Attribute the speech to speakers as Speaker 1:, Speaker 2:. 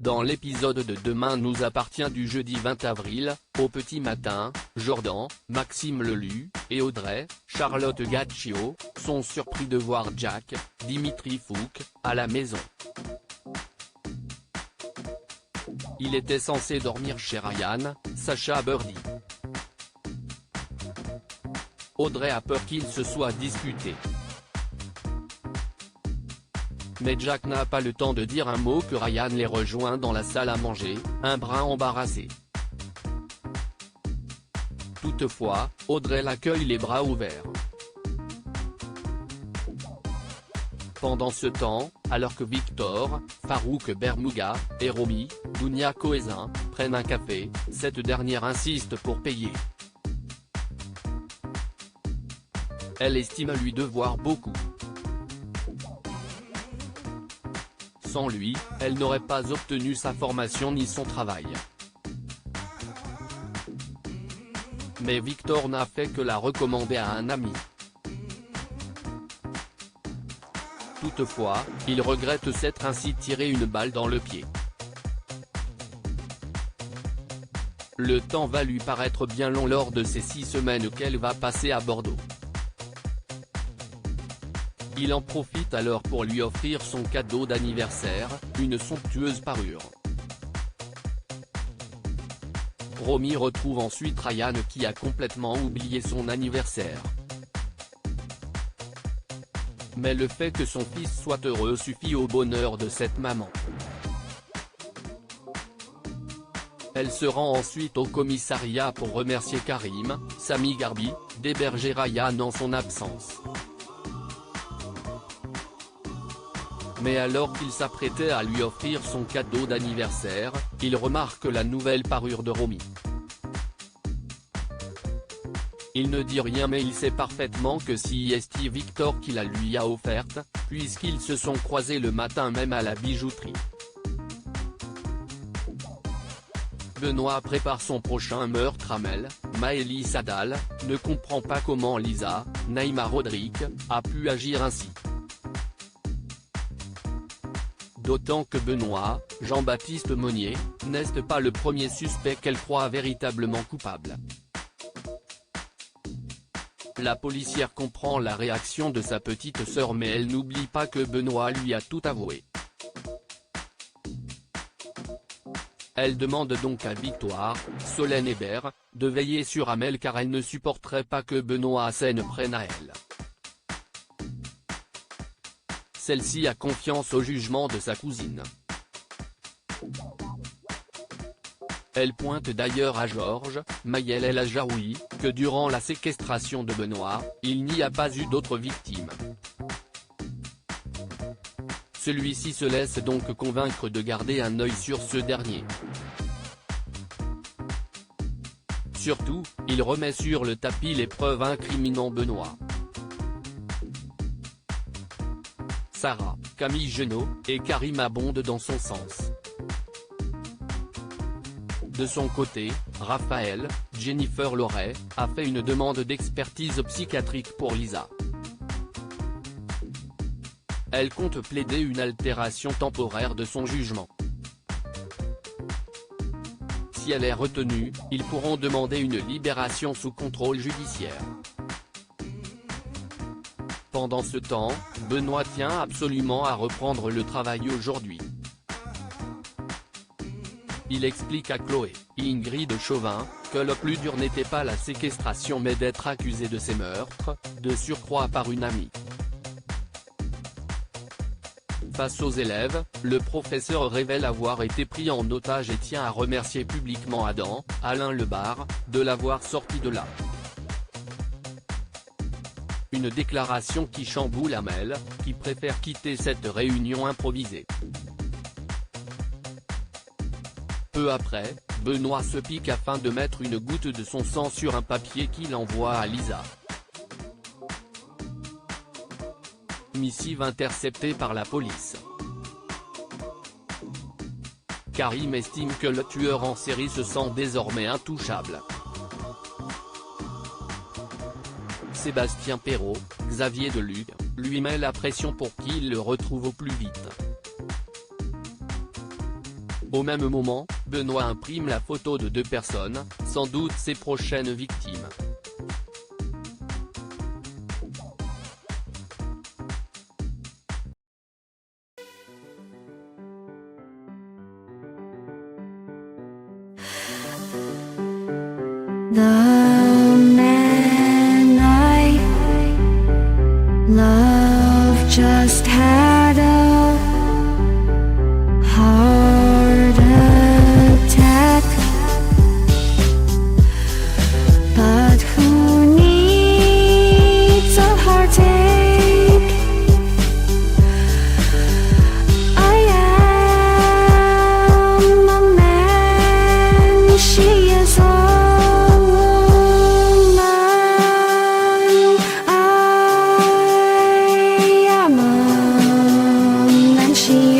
Speaker 1: Dans l'épisode de Demain nous appartient du jeudi 20 avril, au petit matin, Jordan, Maxime Lelu, et Audrey, Charlotte Gaccio, sont surpris de voir Jack, Dimitri Fouque, à la maison. Il était censé dormir chez Ryan, Sacha Birdie. Audrey a peur qu'ils se soient disputés. Mais Jack n'a pas le temps de dire un mot que Ryan les rejoint dans la salle à manger, un brin embarrassé. Toutefois, Audrey l'accueille les bras ouverts. Pendant ce temps, alors que Victor, Farouk Bermouga, et Romy, Dounia Cohézin, prennent un café, cette dernière insiste pour payer. Elle estime lui devoir beaucoup. Sans lui, elle n'aurait pas obtenu sa formation ni son travail. Mais Victor n'a fait que la recommander à un ami. Toutefois, il regrette s'être ainsi tiré une balle dans le pied. Le temps va lui paraître bien long lors de ces 6 semaines qu'elle va passer à Bordeaux. Il en profite alors pour lui offrir son cadeau d'anniversaire, une somptueuse parure. Romy retrouve ensuite Ryan qui a complètement oublié son anniversaire. Mais le fait que son fils soit heureux suffit au bonheur de cette maman. Elle se rend ensuite au commissariat pour remercier Karim, Sami Garbi, d'héberger Ryan en son absence. Mais alors qu'il s'apprêtait à lui offrir son cadeau d'anniversaire, il remarque la nouvelle parure de Romy. Il ne dit rien mais il sait parfaitement que c'est Victor qui la lui a offerte, puisqu'ils se sont croisés le matin même à la bijouterie. Benoît prépare son prochain meurtre. Amel, Maëlys Sadal, ne comprend pas comment Lisa, Naïma Rodrigue, a pu agir ainsi. D'autant que Benoît, Jean-Baptiste Monnier, n'est pas le premier suspect qu'elle croit véritablement coupable. La policière comprend la réaction de sa petite sœur mais elle n'oublie pas que Benoît lui a tout avoué. Elle demande donc à Victoire, Solène Hébert, de veiller sur Amel car elle ne supporterait pas que Benoît s'en prenne à elle. Celle-ci a confiance au jugement de sa cousine. Elle pointe d'ailleurs à Georges, Maël El Ajaoui, que durant la séquestration de Benoît, il n'y a pas eu d'autres victimes. Celui-ci se laisse donc convaincre de garder un œil sur ce dernier. Surtout, il remet sur le tapis les preuves incriminant Benoît. Sarah, Camille Genot, et Karim abondent dans son sens. De son côté, Raphaël, Jennifer Loret, a fait une demande d'expertise psychiatrique pour Lisa. Elle compte plaider une altération temporaire de son jugement. Si elle est retenue, ils pourront demander une libération sous contrôle judiciaire. Pendant ce temps, Benoît tient absolument à reprendre le travail aujourd'hui. Il explique à Chloé, Ingrid Chauvin, que le plus dur n'était pas la séquestration mais d'être accusé de ces meurtres, de surcroît par une amie. Face aux élèves, le professeur révèle avoir été pris en otage et tient à remercier publiquement Adam, Alain Lebar, de l'avoir sorti de là. Une déclaration qui chamboule Amel, qui préfère quitter cette réunion improvisée. Peu après, Benoît se pique afin de mettre une goutte de son sang sur un papier qu'il envoie à Lisa. Missive interceptée par la police. Karim estime que le tueur en série se sent désormais intouchable. Sébastien Perrault, Xavier Deluc, lui met la pression pour qu'il le retrouve au plus vite. Au même moment, Benoît imprime la photo de deux personnes, sans doute ses prochaines victimes.
Speaker 2: The man I love just had a heart attack, but who needs a heartache? I am a man, she is a she